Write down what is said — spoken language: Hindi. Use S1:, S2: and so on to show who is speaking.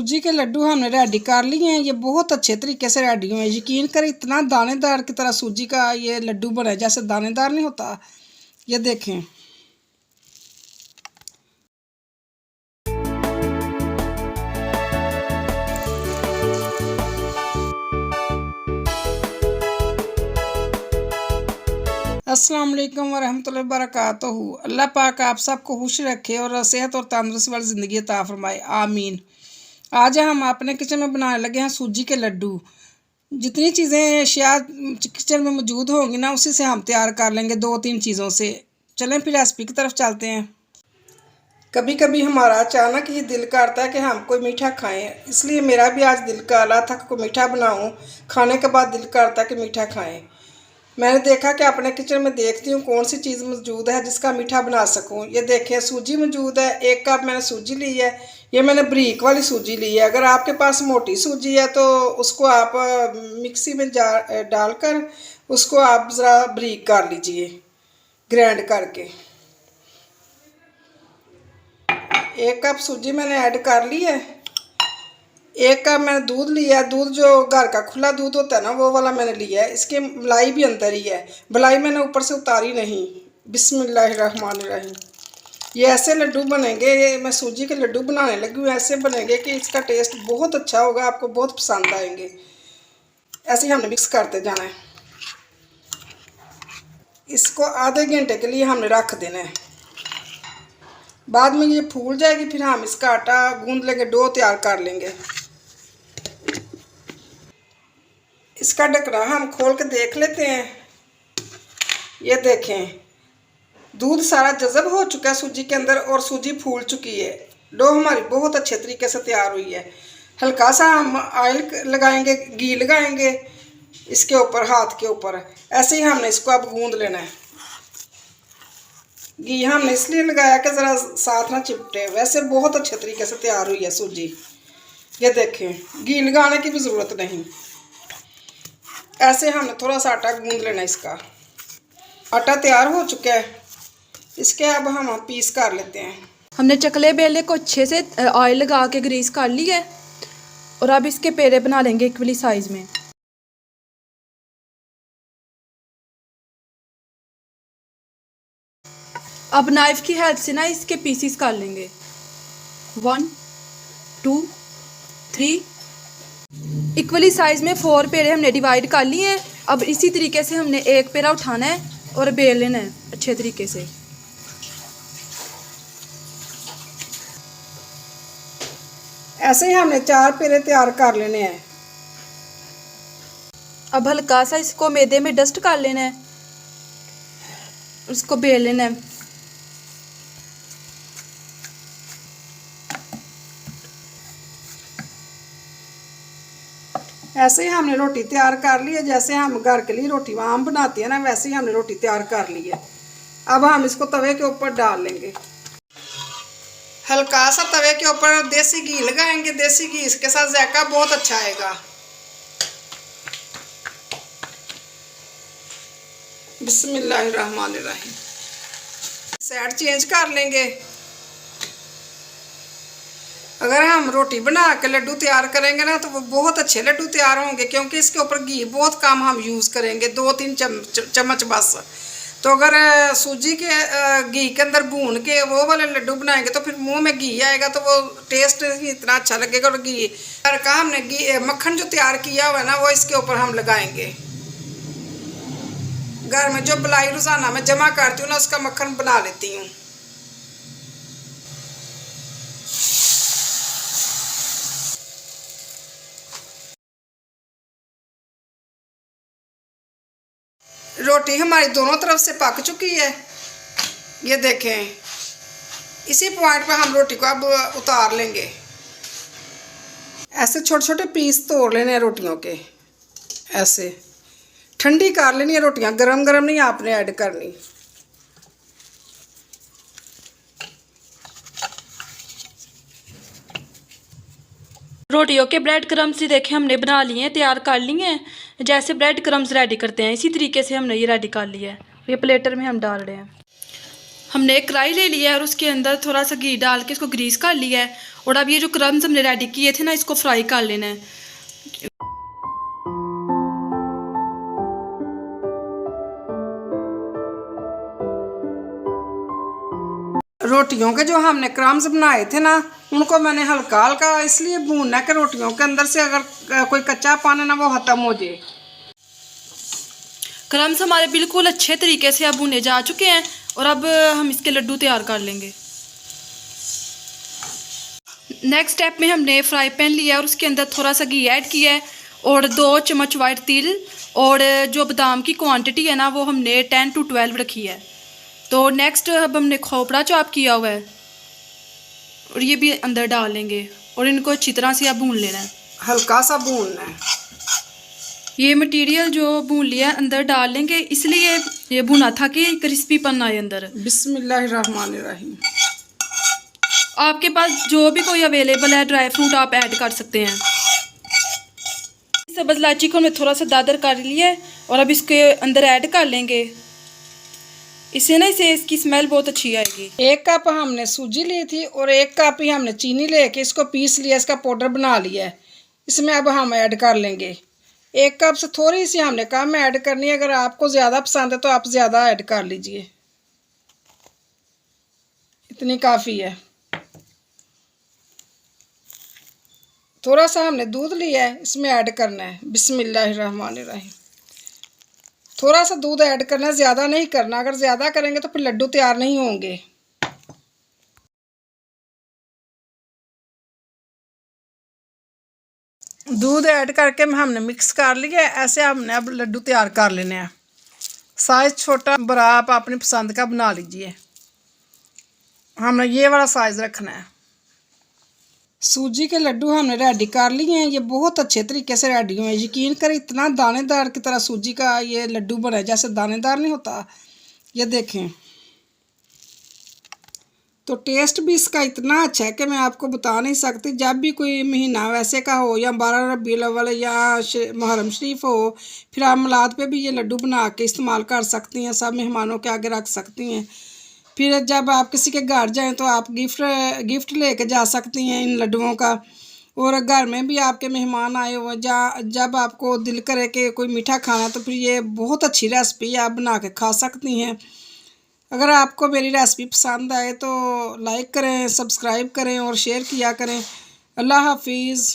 S1: सूजी के लड्डू हमने रेडी कर लिए हैं। ये बहुत अच्छे तरीके से रेडी हुए हैं। यकीन करें इतना दानेदार की तरह सूजी का ये लड्डू बना है, जैसे दानेदार नहीं होता। ये देखें। अस्सलाम वालेकुम वरहमतुल्लाहि वबरकातुहू। अल्लाह पाक आप सबको खुश रखे और सेहत और तंदुरुस्ती वाली ज़िंदगी अता फरमाए, आमीन। आज हम अपने किचन में बनाने लगे हैं सूजी के लड्डू। जितनी चीज़ें अशिया किचन में मौजूद होंगी ना, उसी से हम तैयार कर लेंगे, 2-3 चीज़ों से। चलें फिर रेसिपी की तरफ चलते हैं। कभी कभी हमारा अचानक ही दिल करता है कि हम कोई मीठा खाएं, इसलिए मेरा भी आज दिल कर रहा था कि कोई मीठा बनाऊं। खाने के बाद दिल करता है कि मीठा खाएं। मैंने देखा कि अपने किचन में देखती हूँ कौन सी चीज़ मौजूद है जिसका मीठा बना सकूँ। ये देखें, सूजी मौजूद है। 1 कप मैंने सूजी ली है। ये मैंने बारीक वाली सूजी ली है। अगर आपके पास मोटी सूजी है तो उसको आप मिक्सी में डालकर उसको आप ज़रा बारीक कर लीजिए, ग्राइंड करके। 1 कप सूजी मैंने ऐड कर ली है। 1 कप मैंने दूध लिया है। दूध जो घर का खुला दूध होता है ना, वो वाला मैंने लिया है। इसके मलाई भी अंदर ही है, मलाई मैंने ऊपर से उतारी नहीं। बिस्मिल्लाहिर्रहमानिर्रहीम। ये ऐसे लड्डू बनेंगे, ये मैं सूजी के लड्डू बनाने लगी हूँ। ऐसे बनेंगे कि इसका टेस्ट बहुत अच्छा होगा, आपको बहुत पसंद आएंगे। ऐसे ही हमने मिक्स करते जाना है। इसको आधे घंटे के लिए हमने रख देना है। बाद में ये फूल जाएगी, फिर हम इसका आटा गूंद लेंगे, डो तैयार कर लेंगे। इसका ढक्कना हम खोल के देख लेते हैं। ये देखें, दूध सारा जज़ब हो चुका है सूजी के अंदर और सूजी फूल चुकी है। डो हमारी बहुत अच्छे तरीके से तैयार हुई है। हल्का सा हम ऑयल लगाएंगे, घी लगाएंगे इसके ऊपर, हाथ के ऊपर। ऐसे ही हमने इसको अब गूंद लेना है। घी हमने इसलिए लगाया कि ज़रा साथ ना चिपटे। वैसे बहुत अच्छे तरीके से तैयार हुई है सूजी। ये देखें, घी लगाने की भी ज़रूरत नहीं। ऐसे हमने थोड़ा सा आटा गूंद लेना। इसका आटा तैयार हो चुका है। इसके अब हम पीस कर लेते हैं।
S2: हमने चकले बेले को अच्छे से ऑयल लगा के ग्रीस कर लिया है और अब इसके पेड़े बना लेंगे इक्वली साइज में। अब नाइफ की हेल्प से ना इसके पीसीस कर लेंगे। 1 2 3 इक्वली साइज में 4 पेड़े हमने डिवाइड कर लिए हैं। अब इसी तरीके से हमने एक पेड़ा उठाना है और बेल लेना है अच्छे तरीके से।
S1: ऐसे ही हमने 4 पेड़े तैयार कर लेने हैं।
S2: अब हल्का सा इसको मैदे में डस्ट कर लेना है, उसको बेल लेना है।
S1: ऐसे ही हमने रोटी तैयार कर ली है। जैसे हम घर के लिए रोटी आम बनाते हैं ना, वैसे ही हमने रोटी तैयार कर ली है। अब हम इसको तवे के ऊपर डाल लेंगे। हल्का सा तवे के ऊपर देसी घी लगाएंगे। देसी घी इसके साथ जायका बहुत अच्छा आएगा। बिस्मिल्लाहिर्रहमानिर्रहीम। साइड चेंज कर लेंगे। अगर हम रोटी बना के लड्डू तैयार करेंगे ना, तो वो बहुत अच्छे लड्डू तैयार होंगे, क्योंकि इसके ऊपर घी बहुत कम हम यूज़ करेंगे, 2-3 चम्मच बस। तो अगर सूजी के घी के अंदर भून के वो वाले लड्डू बनाएंगे तो फिर मुंह में घी आएगा, तो वो टेस्ट ही इतना अच्छा लगेगा। और घी का हमने घी मक्खन जो तैयार किया हुआ है ना, वो इसके ऊपर हम लगाएंगे। घर में जो मलाई रोज़ाना में जमा करती हूँ ना, उसका मक्खन बना लेती हूँ। रोटी हमारी दोनों तरफ से पक चुकी है। ये देखें, इसी पॉइंट पे हम रोटी को अब उतार लेंगे। ऐसे छोटे छोटे पीस तोड़ लेने हैं रोटियों के। ऐसे ठंडी कर लेनी है रोटियां, गरम गरम नहीं आपने ऐड करनी।
S2: रोटियों के ब्रेड क्रम्स ही देखें हमने बना लिए हैं, तैयार कर लिए हैं। जैसे ब्रेड क्रम्स रेडी करते हैं, इसी तरीके से हमने ये रेडी कर लिया है। ये प्लेटर में हम डाल रहे हैं। हमने एक कढ़ाई ले लिया है और उसके अंदर थोड़ा सा घी डाल के इसको ग्रीस कर लिया है और अब ये जो क्रम्स हमने रेडी किए थे ना, इसको फ्राई कर लेना है।
S1: रोटियों के जो हमने क्रम्स बनाए थे ना, उनको मैंने हल्का हल्का इसलिए भूनना है कि रोटियों के अंदर से अगर कोई कच्चा पानी ना वो ख़त्म हो जाए।
S2: क्रम्स हमारे बिल्कुल अच्छे तरीके से अब भुने जा चुके हैं और अब हम इसके लड्डू तैयार कर लेंगे। नेक्स्ट स्टेप में हमने फ्राई पैन लिया और उसके अंदर थोड़ा सा घी ऐड किया है और 2 चम्मच वाइट तिल, और जो बादाम की क्वांटिटी है ना वो हमने 10 to 12 रखी है। तो नेक्स्ट अब हमने खोपड़ा चॉप किया हुआ है और ये भी अंदर डाल लेंगे और इनको अच्छी तरह से अब भून लेना है।
S1: हल्का सा भूनना है।
S2: ये मटेरियल जो भून लिया अंदर डाल लेंगे, इसलिए ये भुना था कि क्रिस्पीपन आए अंदर।
S1: बिस्मिल्लाहिर्रहमानिर्रहीम।
S2: आपके पास जो भी कोई अवेलेबल है ड्राई फ्रूट आप ऐड कर सकते हैं। सब्ज़ इलायची को हमने थोड़ा सा दादर कर लिया है और अब इसके अंदर ऐड कर लेंगे। इससे इसकी स्मेल बहुत अच्छी आएगी।
S1: 1 कप हमने सूजी ली थी और 1 कप ही हमने चीनी लेके इसको पीस लिया, इसका पाउडर बना लिया है। इसमें अब हम ऐड कर लेंगे। 1 कप से थोड़ी सी हमने कम ऐड करनी है। अगर आपको ज़्यादा पसंद है तो आप ज़्यादा ऐड कर लीजिए, इतनी काफ़ी है। थोड़ा सा हमने दूध लिया है, इसमें ऐड करना है। बिस्मिल्लाहिर्रहमानिर्रहीम। थोड़ा सा दूध ऐड करना है, ज़्यादा नहीं करना। अगर ज़्यादा करेंगे तो फिर लड्डू तैयार नहीं होंगे। दूध ऐड करके हमने मिक्स कर लिया है। ऐसे हमने अब लड्डू तैयार कर लेने हैं। साइज़ छोटा बड़ा आप अपनी पसंद का बना लीजिए। हमने ये वाला साइज़ रखना है। सूजी के लड्डू हमने रेडी कर लिए हैं। ये बहुत अच्छे तरीके से रेडी हुए हैं। यकीन करें इतना दानेदार की तरह सूजी का ये लड्डू बना है, जैसे दानेदार नहीं होता। ये देखें, तो टेस्ट भी इसका इतना अच्छा है कि मैं आपको बता नहीं सकती। जब भी कोई महीना वैसे का हो या 12 रबीउल अव्वल या मुहर्रम शरीफ हो, फिर आप मिलाद पे भी ये लड्डू बना के इस्तेमाल कर सकती हैं। सब मेहमानों के आगे रख सकती हैं। फिर जब आप किसी के घर जाएं तो आप गिफ्ट लेके जा सकती हैं इन लड्डुओं का। और घर में भी आपके मेहमान आए हो, जब आपको दिल करे कि कोई मीठा खाना, तो फिर ये बहुत अच्छी रेसिपी आप बना के खा सकती हैं। अगर आपको मेरी रेसिपी पसंद आए तो लाइक करें, सब्सक्राइब करें और शेयर किया करें। अल्लाह हाफिज़।